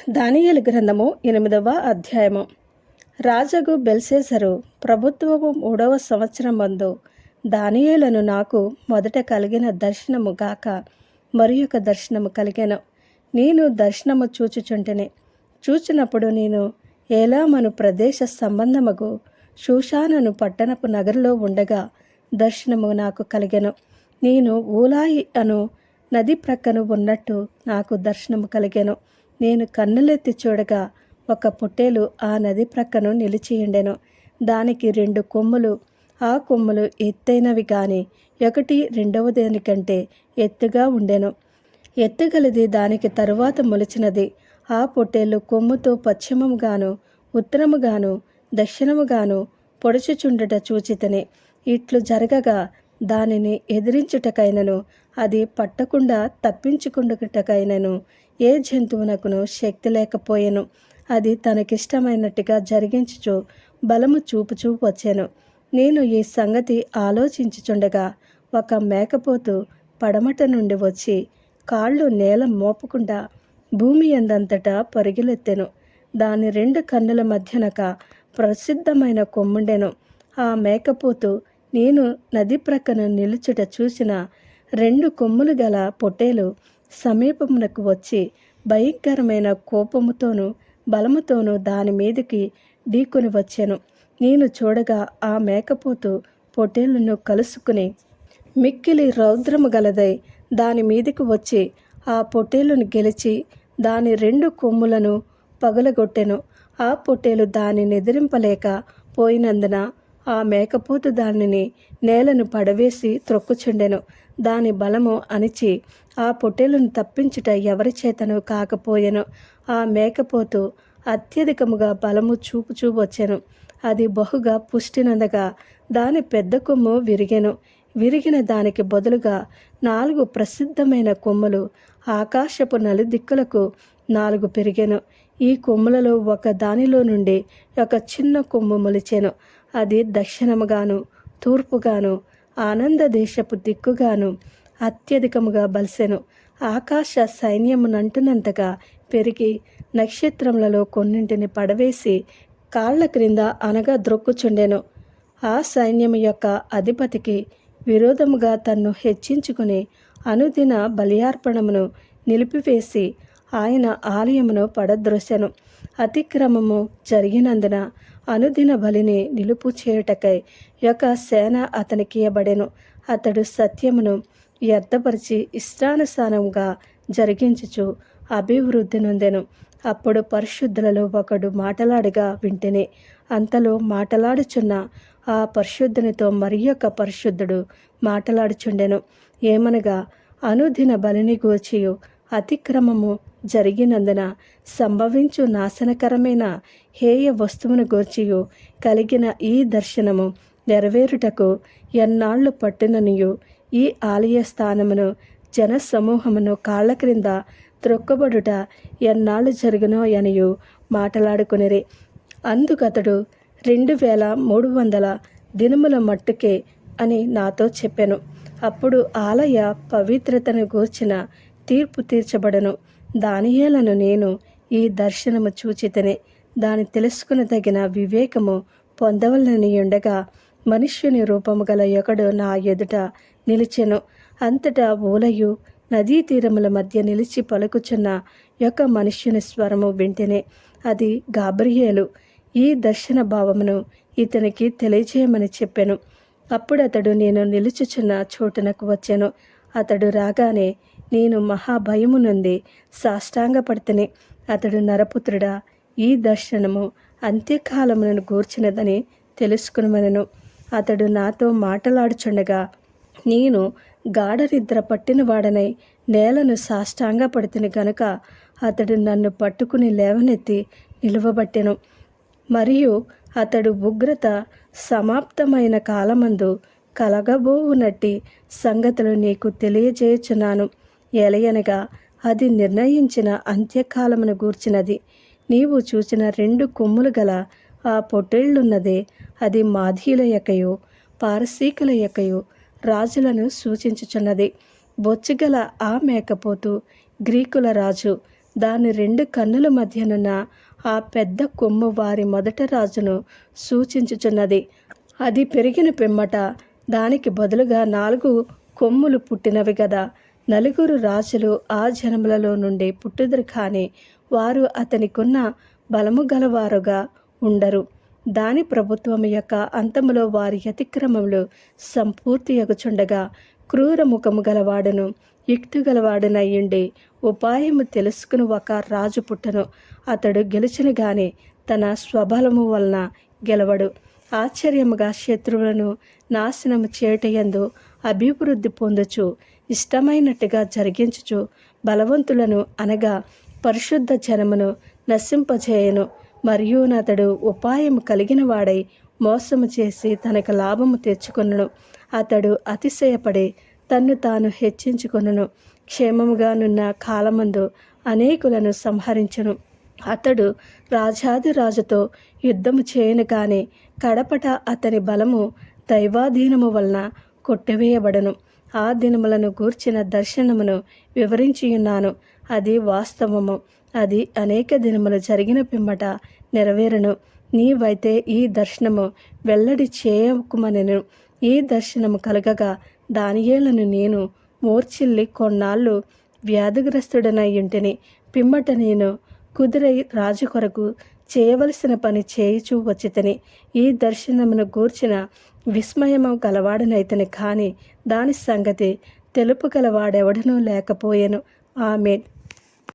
దానియేలు గ్రంథము 8వ అధ్యాయము. రాజగు బెల్షస్సరు ప్రభుత్వము 3వ సంవత్సరమందు దానియేలును నాకు మొదట కలిగిన దర్శనము గాక మరియొక దర్శనము కలిగెను. నేను దర్శనము చూచుచుంటిని. చూచినప్పుడు నేను ఏలామను ప్రదేశ సంబంధముగు షూషానను పట్టణపు నగరులో ఉండగా దర్శనము నాకు కలిగెను. నేను ఊలాయి అను నది ప్రక్కన ఉన్నట్టు నాకు దర్శనము కలిగెను. నేను కన్నులెత్తి చూడగా ఒక పొట్టేలు ఆ నది ప్రక్కను నిలిచియుండెను. దానికి 2 కొమ్ములు. ఆ కొమ్ములు ఎత్తైనవి గాని ఒకటి రెండవ దానికంటే ఎత్తుగా ఉండెను. ఎత్తుగలది దానికి తరువాత మొలిచినది. ఆ పొట్టేలు కొమ్ముతో పశ్చిమముగాను ఉత్తరముగాను దక్షిణముగాను పొడుచుచుండుట చూచితిని. ఇట్లు జరగగా దానిని ఎదిరించుటకైనను అది పట్టకుండా తప్పించుకుండుటకైనను ఏ జంతువునకును శక్తి లేకపోయెను. అది తనకిష్టమైనట్టుగా జరిగించుచు బలము చూపుచూ వచ్చెను. నేను ఈ సంగతి ఆలోచించుచుండగా ఒక మేకపోతు పడమట నుండి వచ్చి కాళ్ళు నేల మోపకుండా భూమి యందంతటా పరుగులెత్తెను. దాని 2 కన్నుల మధ్యనక ప్రసిద్ధమైన కొమ్ముండెను. ఆ మేకపోతు నేను నది ప్రక్కన నిలుచుట చూసిన 2 కొమ్ములు గల పొట్టేలు సమీపమునకు వచ్చి భయంకరమైన కోపముతోనూ బలముతోనూ దాని మీదికి ఢీకొని వచ్చెను. నేను చూడగా ఆ మేకపోతు పొట్టేలును కలుసుకుని మిక్కిలి రౌద్రము గలదై దాని మీదికి వచ్చి ఆ పొట్టేలును గెలిచి దాని 2 కొమ్ములను పగులగొట్టెను. ఆ పొట్టేలు దానిని ఎదిరింపలేక పోయినందున ఆ మేకపోతు దానిని నేలను పడవేసి త్రొక్కుచుండెను. దాని బలము అణిచి ఆ పొట్టేలును తప్పించుట ఎవరి చేతను కాకపోయెను. ఆ మేకపోతు అత్యధికముగా బలము చూపుచూ వచ్చెను. అది బహుగా పుష్టినందగా దాని పెద్ద కొమ్ము విరిగెను. విరిగిన దానికి బదులుగా 4 ప్రసిద్ధమైన కొమ్ములు ఆకాశపు నలుదిక్కులకు 4 పెరిగెను. ఈ కొమ్ములలో ఒక దానిలో నుండి ఒక చిన్న కొమ్ము మొలిచెను. అది దక్షిణముగాను తూర్పుగాను ఆనంద దేశపు దిక్కుగాను అత్యధికముగా బలిసెను. ఆకాశ సైన్యమునంటునంతగా పెరిగి నక్షత్రములలో కొన్నింటిని పడవేసి కాళ్ల క్రింద అనగా ద్రొక్కుచుండెను. ఆ సైన్యము యొక్క అధిపతికి విరోధముగా తన్ను హెచ్చించుకుని అనుదిన బలియార్పణమును నిలిపివేసి ఆయన ఆలయమును పడద్రోసెను. అతిక్రమము జరిగినందున అనుదిన బలిని నిలుపు చేయుటకై ఒక సేన అతనికి ఇయ్యబడెను. అతడు సత్యమును వ్యర్థపరిచి ఇష్టానుసారముగా జరిగించుచు అభివృద్ధి నొందెను. అప్పుడు పరిశుద్ధులలో ఒకడు మాటలాడగా వింటిని. అంతలో మాటలాడుచున్న ఆ పరిశుద్ధునితో మరియొక పరిశుద్ధుడు మాటలాడుచుండెను. ఏమనగా అనుదిన బలిని గూర్చియు అతిక్రమము జరిగినందున సంభవించు నాశనకరమైన హేయ వస్తువును గూర్చియు కలిగిన ఈ దర్శనము నెరవేరుటకు ఎన్నాళ్ళు పట్టుననియు ఈ ఆలయ స్థానమును జన సమూహమును కాళ్ల క్రింద త్రొక్కబడుట ఎన్నాళ్ళు జరుగునో అనియు మాటలాడుకునిరి. అందుకతడు 2300 దినముల మట్టుకే అని నాతో చెప్పెను. అప్పుడు ఆలయ పవిత్రతను గూర్చిన తీర్పు తీర్చబడను. దానియేలును నేను ఈ దర్శనము చూచితిని. దాని తెలుసుకునదగిన వివేకము పొందవలనియుండగా మనుష్యుని రూపము గల ఒకడు నా ఎదుట నిలిచెను. అంతటా ఊలయు నదీ తీరముల మధ్య నిలిచి పలుకుచున్న ఒక మనుష్యుని స్వరము వింటిని. అది గాబ్రియేలు. ఈ దర్శన భావమును ఇతనికి తెలియజేయమని చెప్పెను. అప్పుడతడు నేను నిలుచుచున్న చోటునకు వచ్చెను. అతడు రాగానే నేను మహాభయము నుండి సాష్టాంగపడితిని. అతడు నరపుత్రుడా, ఈ దర్శనము అంత్యకాలమును గూర్చినదని తెలుసుకునమనెను. అతడు నాతో మాటలాడుచుండగా నేను గాఢనిద్ర పట్టిన వాడనై నేలను సాష్టాంగపడితిని గనుక అతడు నన్ను పట్టుకుని లేవనెత్తి నిలువబట్టెను. మరియు అతడు ఉగ్రత సమాప్తమైన కాలమందు కలగబోవునట్టి సంగతులు నీకు తెలియజేయుచున్నాను. ఎలయనగా అది నిర్ణయించిన అంత్యకాలమును గూర్చినది. నీవు చూచిన 2 కొమ్ములు గల ఆ పొట్టేళ్లున్నదే అది మాదీయుల యొక్కయు పారసీకుల యొక్కయు రాజులను సూచించుచున్నది. బొచ్చుగల ఆ మేకపోతు గ్రీకుల రాజు. దాని 2 కన్నుల మధ్యనున్న ఆ పెద్ద కొమ్ము వారి మొదట రాజును సూచించుచున్నది. అది పెరిగిన పిమ్మట దానికి బదులుగా 4 కొమ్ములు పుట్టినవి గదా. 4 రాజులు ఆ జనములలో నుండి పుట్టుదురు, కానీ వారు అతనికున్న బలము గలవారుగా ఉండరు. దాని ప్రభుత్వము యొక్క అంతములో వారి అతిక్రమములు సంపూర్తియగుచుండగా క్రూర ముఖము గలవాడును యుక్తి గలవాడునయ్యుండి ఉపాయము తెలుసుకుని ఒక రాజు పుట్టను. అతడు గెలుచును గాని తన స్వబలము వలన గెలవడు. ఆశ్చర్యముగా శత్రువులను నాశనము చేయుటయందు అభివృద్ధి పొందుచు ఇష్టమైనట్టుగా జరిగించుచు బలవంతులను అనగా పరిశుద్ధ జనమును నశింపజేయను. మరియు అతడు ఉపాయము కలిగిన వాడై మోసము చేసి తనకు లాభము తెచ్చుకొనును. అతడు అతిశయపడి తన్ను తాను హెచ్చించుకొనును. క్షేమముగానున్న కాలమందు అనేకులను సంహరించును. అతడు రాజాదిరాజుతో యుద్ధము చేయను, కానీ కడపట అతని బలము దైవాధీనము వలన కొట్టివేయబడును. ఆ దినములను గూర్చిన దర్శనమును వివరించియున్నాను. అది వాస్తవము. అది అనేక దినములు జరిగిన పిమ్మట నెరవేరును. నీవైతే ఈ దర్శనము వెల్లడి చేయకుమనెను. ఈ దర్శనము కలగగా దానియేలును నేను మూర్ఛిల్లి కొన్నాళ్ళు వ్యాధిగ్రస్తుడనయ్యుంటిని. పిమ్మట నేను కుదురై రాజు కొరకు చేయవలసిన పని చేయుచూ వచ్చితిని. ఈ దర్శనమును గూర్చిన విస్మయము గలవాడనైతిని, కానీ దాని సంగతి తెలుపు గలవాడెవడనూ లేకపోయెను. ఆమేన్.